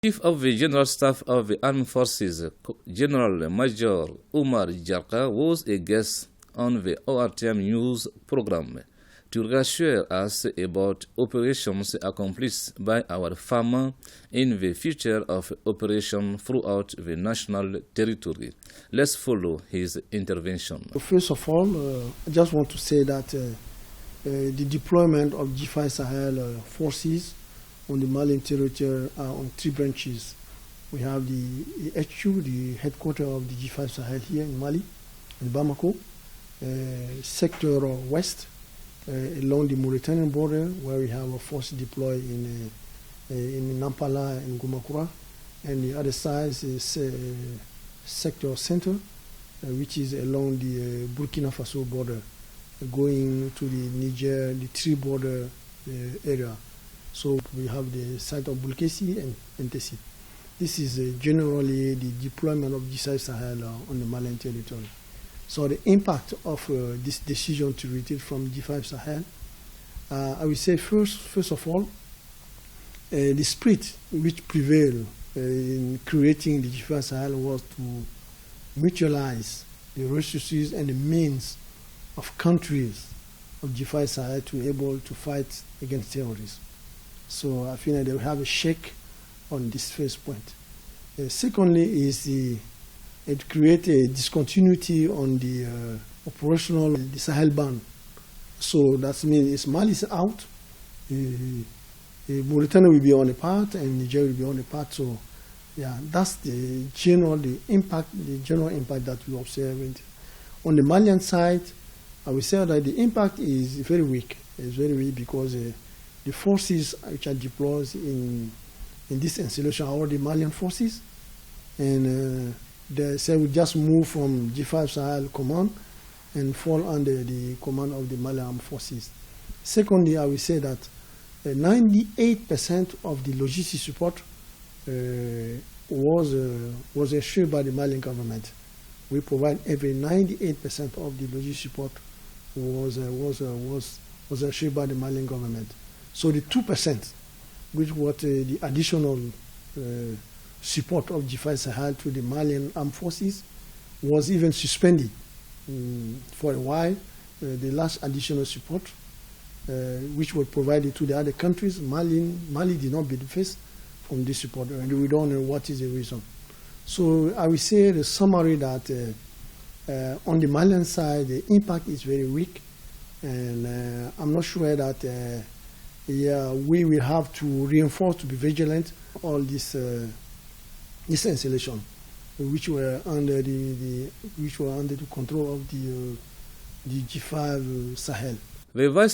Chief of the General Staff of the Armed Forces, General Major Oumar DIARRA, was a guest on the ORTM news program to reassure us about operations accomplished by our FAMa in the future of operation throughout the national territory. Let's follow his intervention. First of all, I just want to say that the deployment of G5 Sahel forces on the Malian territory are on three branches. We have the HQ, the headquarters of the G5 Sahel here in Mali, in Bamako, sector west, along the Mauritanian border, where we have a force deployed in Nampala and Gumakura, and the other side is sector center, which is along the Burkina Faso border, going to the Niger, the three border area. So we have the site of Bulkesi and Tessit. This is generally the deployment of G5 Sahel on the Malian territory. So the impact of this decision to retreat from G5 Sahel, I would say first of all, the spirit which prevailed in creating the G5 Sahel was to mutualize the resources and the means of countries of G5 Sahel to be able to fight against terrorism. So I think that they will have a shake on this first point. Secondly is it creates a discontinuity on the operational the Sahel ban. So that means Mali is out, Mauritania will be on a part, and Niger will be on a part. So yeah, that's the general impact that we observe. On the Malian side, I will say that the impact is very weak. It's very weak because the forces which are deployed in this installation are already Malian forces, and they say we just move from G5 Sahel command and fall under the command of the Malian armed forces. Secondly, I will say that 98% of the logistic support was assured by the Malian government. We provide every 98% of the logistic support was assured by the Malian government. So the 2%, which was the additional support of G5 Sahel to the Malian armed forces, was even suspended for a while. The last additional support, which was provided to the other countries, Mali did not benefit from this support, and we don't know what is the reason. So I will say the summary that on the Malian side, the impact is very weak, and I'm not sure that we will have to reinforce, to be vigilant, all this installation, which were under the control of the G5 Sahel. The Vice